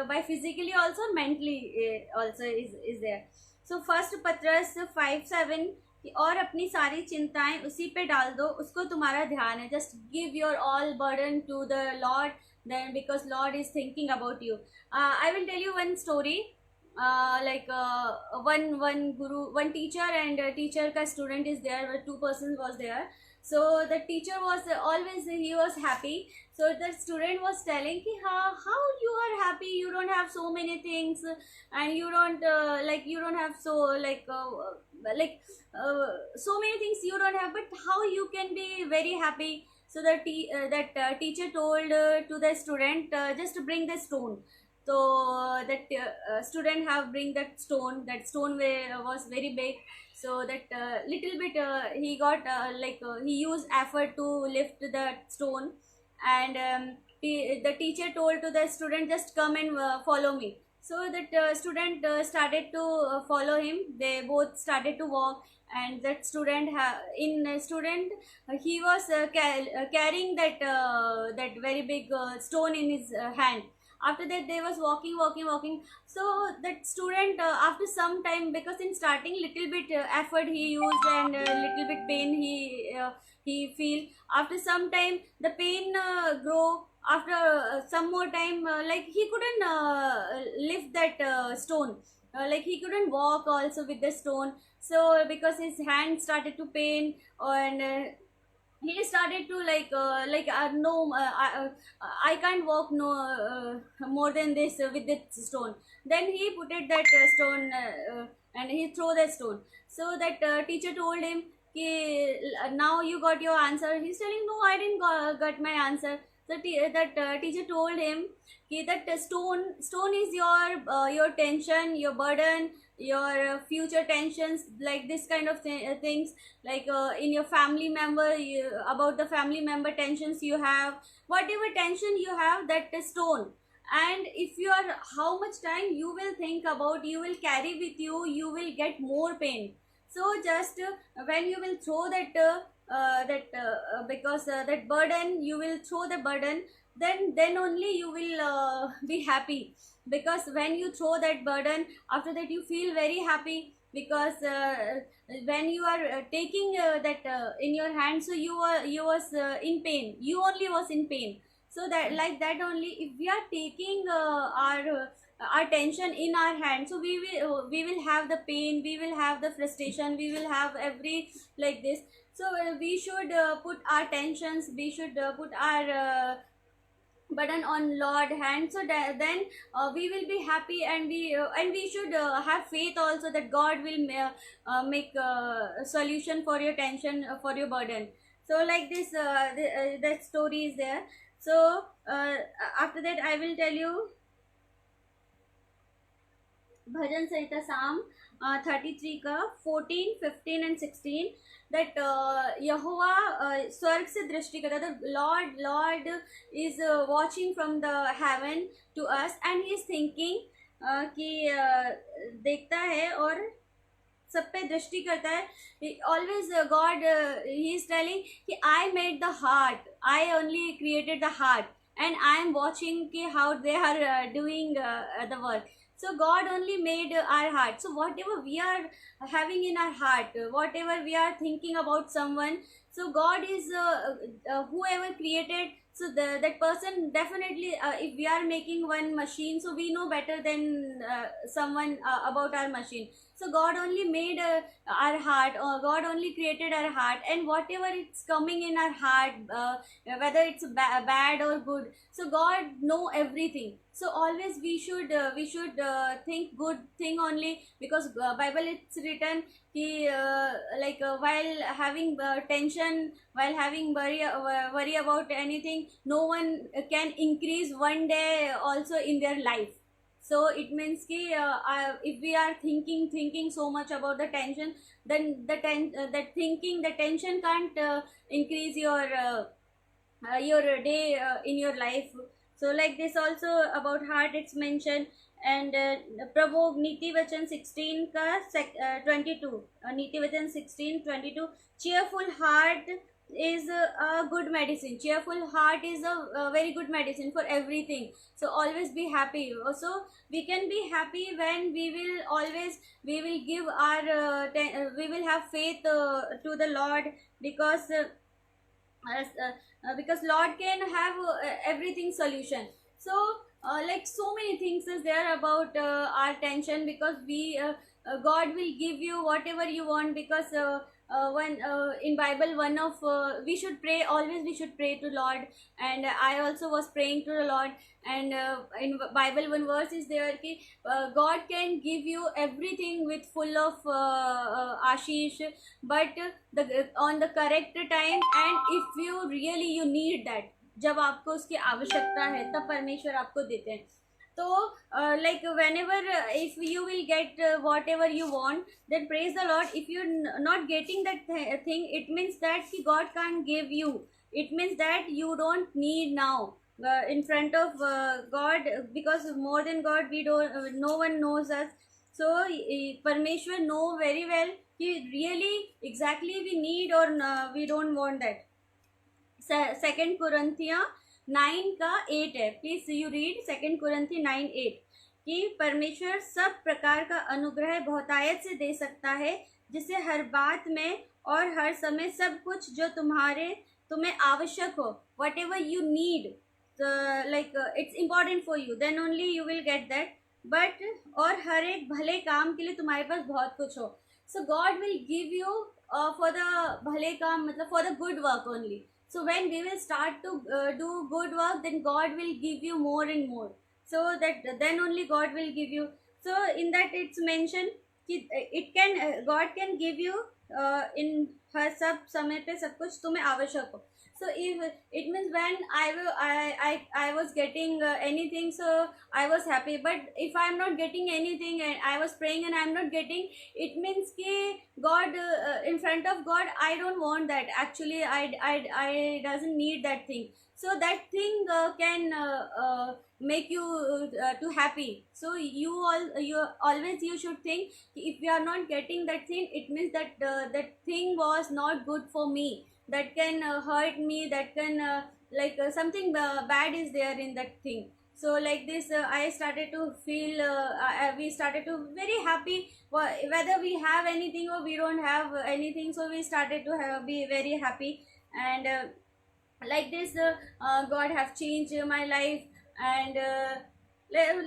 Speaker 1: by physically also, mentally also is there. So first Patras 5:7, और अपनी सारी चिंताएं उसी पे डाल दो, उसको तुम्हारा ध्यान है. Just give your all burden to the Lord, then because Lord is thinking about you. I will tell you one story. One guru, one teacher, and teacher ka student is there, where 2 persons was there. So the teacher was always, he was happy. So the student was telling ki, how you are happy, you don't have so many things, and you don't you don't have so so many things you don't have, but how you can be very happy? So the teacher told to the student, just bring the stone. So that student have bring that stone. That stone was very big. So that little bit he got he used effort to lift the stone. And the teacher told to the student, just come and follow me. So that student started to follow him. They both started to walk, and that student he was carrying that very big stone in his hand. After that they was walking. So that student, after some time, because in starting little bit effort he used, and little bit pain he feel. After some time the pain grow. After some more time, like he couldn't lift that stone, like he couldn't walk also with the stone. So because his hand started to pain, and he started to like no, I can't walk no more than this with this stone. Then he put it that stone, and he throw that stone. So that teacher told him, ki, now you got your answer. He's telling, no, I didn't got my answer. So that teacher told him ki, that stone is your tension, your burden, your future tensions, like this kind of things, like in your family member, about the family member tensions you have, whatever tension you have, that is stone. And if you are, how much time you will think about, you will carry with you, you will get more pain. So just when you will throw because that burden, you will throw the burden, then only you will be happy. Because when you throw that burden, after that you feel very happy. Because when you are taking that in your hand, so you was in pain, you only was in pain. So that, like that only, if we are taking our tension in our hand, so we will have the pain, we will have the frustration, we will have every like this. So we should put our tensions, we should put our burden on Lord hand. So that, then we will be happy, and we should have faith also that God will make a solution for your tension, for your burden. So like this, that story is there. So after that I will tell you Bhajan Sanhita Psalm 33 का 14, 15 and 16, that यहोवा स्वर्ग से दृष्टि करता है. The Lord is watching from the heaven to us, and he is thinking कि देखता है और सब पे दृष्टि करता है. Always God he is telling कि I made the heart, I only created the heart, and I am watching कि how they are doing the work. So God only made our heart. So whatever we are having in our heart, whatever we are thinking about someone, so God is whoever created. So that person definitely, if we are making one machine, so we know better than someone about our machine. So God only made our heart, or God only created our heart, and whatever it's coming in our heart, whether it's bad or good, so God know everything. So always we should think good thing only, because Bible it's written कि like while having tension, while having worry about anything, no one can increase one day also in their life. So it means कि if we are thinking so much about the tension, then the tension can't increase your day in your life. So like this also about heart it's mentioned. And प्रभोग नीति वचन 16 का 22, नीति वचन 16:22, cheerful heart is a good medicine. Cheerful heart is a very good medicine for everything. So always be happy. Also we can be happy when we will give our we will have faith to the Lord, because Lord can have everything solution. So like so many things is there about our tension, because God will give you whatever you want. Because when in Bible, one of we should pray, always we should pray to Lord. And I also was praying to the Lord. And in Bible one verse is there ki God can give you everything with full of ashish, but on the correct time, and if you really you need that, जब आपको उसकी आवश्यकता है तब परमेश्वर आपको देते हैं. तो like whenever if you will get whatever you want, then praise the Lord. If you're not getting that thing, it means that God can't give you. It means that you don't need now. in front of God, because more than God we don't, no one knows us. So Parmeshwar know very well कि really exactly we need or we don't want that. Second Corinthians 9 का 8 है, please you read second Corinthians 9:8 कि परमेश्वर सब प्रकार का अनुग्रह बहुतायत से दे सकता है, जिससे हर बात में और हर समय सब कुछ जो तुम्हें आवश्यक हो, whatever you need, like it's important for you, then only you will get that, but और हर एक भले काम के लिए तुम्हारे पास बहुत कुछ हो. So God will give you for the भले काम, मतलब for the good work only. So when we will start to do good work, then God will give you more and more, so that then only God will give you. So in that it's mentioned कि it can God can give you in हर सब समय पे सब कुछ तुम्हें आवश्यक हो. So if it means when I was getting anything, so I was happy, but if I am not getting anything and I was praying and I am not getting, it means कि God, in front of God I don't want that, actually I doesn't need that thing. So that thing can make you too happy. So you always you should think if you are not getting that thing, it means that that thing was not good for me, that can hurt me, that can something bad is there in that thing. So like this I started to feel we started to very happy, whether we have anything or we don't have anything, so we started to be very happy. And like this God have changed my life. And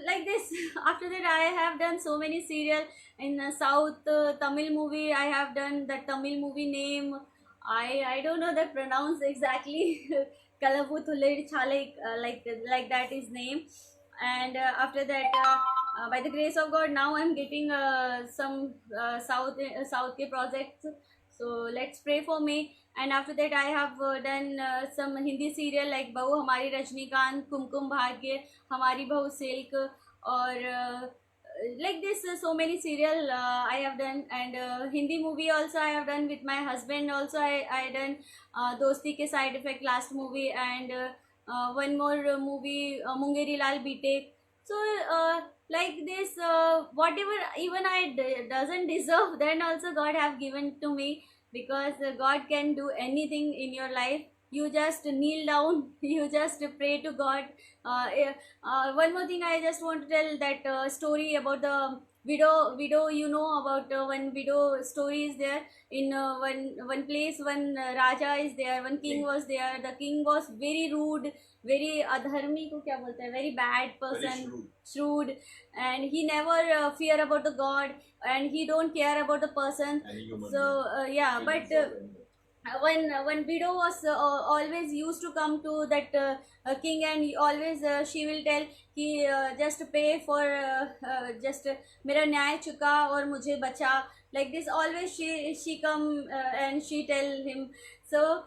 Speaker 1: like this after that I have done so many serial in south Tamil movie. I have done the Tamil movie name, I don't know that pronounce exactly. Kalaputhuled Chale, like that is name. And after that by the grace of God now I'm getting some south ke projects, so let's pray for me. And after that I have done some Hindi serial like Bahu Hamari Rajnikant, Kumkum Bhagya, Hamari Bahu Silk, or like this so many serial I have done. And Hindi movie also I have done with my husband also. I done Dosti Ke Side Effect last movie, and one more movie Mungeri Lal Bite. So like this whatever even I doesn't deserve, then also God have given to me, because God can do anything in your life. You just kneel down, you just pray to God. One more thing I just want to tell, that story about the widow, you know about one widow story is there in one place. One raja is there, one king was there. The king was very rude, very adharmi को क्या बोलते हैं, very bad person, shrewd, and he never fear about the God, and he don't care about the person. So yeah, but when widow was always used to come to that king, and always she will tell कि just pay for just मेरा न्याय चुका और मुझे बचा, like this always she come and she tell him. So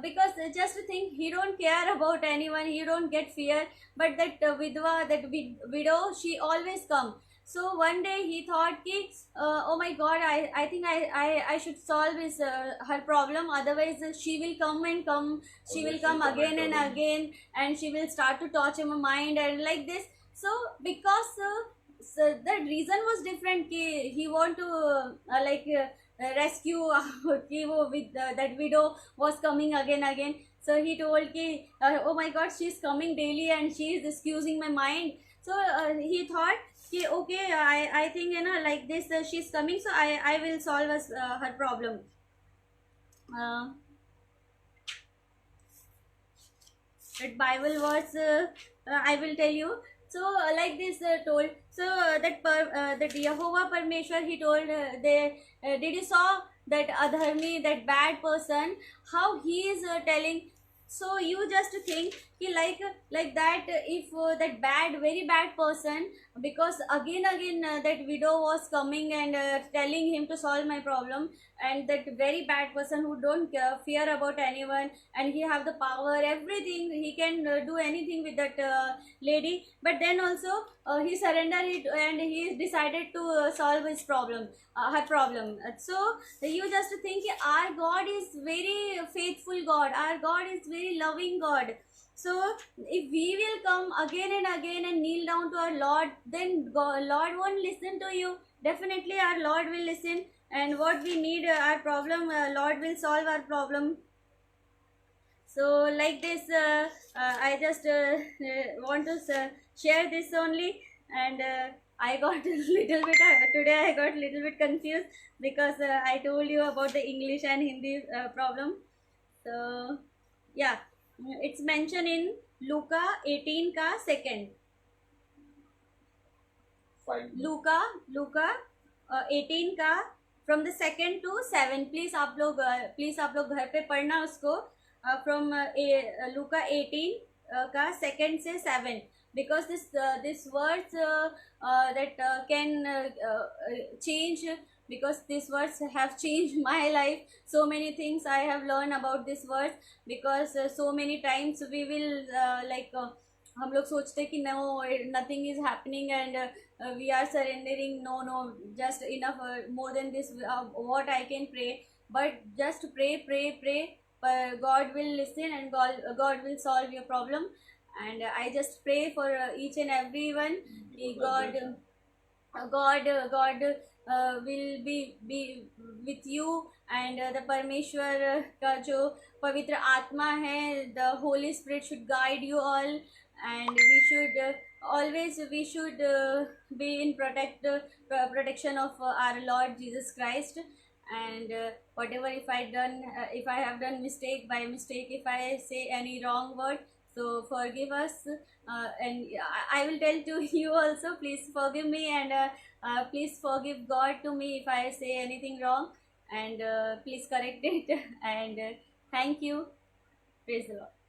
Speaker 1: because just think he don't care about anyone, he don't get fear, but that vidwa, that widow, she always come. So one day he thought ki oh my God, I think I should solve his her problem, otherwise she will come and come, she will come again and again, and she will start to torture my mind and like this. So because so the reason was different ki he want to rescue ki wo with that widow was coming again. So he told ki oh my God, she is coming daily and she is excusing my mind. So he thought कि okay, I think you know like this she's coming, so I will solve her problem. That Bible verse I will tell you. So like this told, so that Yehovah Parmeshwar, he told did you saw that adharmi, that bad person, how he is telling. So you just think कि like that if that very bad person, because again that widow was coming and telling him to solve my problem, and that very bad person who don't fear about anyone, and he have the power, everything, he can do anything with that lady, but then also he surrendered it and he decided to solve his problem, her problem. So you just think our God is very faithful God, our God is very loving God. So if we will come again and again and kneel down to our Lord, then Lord won't listen to you. Definitely our Lord will listen, and what we need, our problem, Lord will solve our problem. So like this, I just want to share this only. And I got a little bit today I got a little bit confused, because I told you about the English and Hindi problem. So yeah, it's mentioned in Luca 18 ka second.
Speaker 2: 5.
Speaker 1: लूका 18 का from the second to 7. Please आप लोग घर पे पढ़ना उसको, from लूका 18 का second से 7, because this words that can change, because these words have changed my life. So many things I have learned about these words, because so many times we will हम लोग सोचते कि no, nothing is happening and we are surrendering. No, just enough, more than this, what I can pray. But just pray, God will listen, and God will solve your problem. And I just pray for each and everyone. God will be with you. And the परमेश्वर का जो पवित्र आत्मा है, the Holy Spirit should guide you all. And we should always be in protection of our Lord Jesus Christ. And whatever, if I have done mistake, by mistake, if I say any wrong word, so forgive us. And I will tell to you also, please forgive me. And please forgive God to me if I say anything wrong. And please correct it. And thank you. Praise the Lord.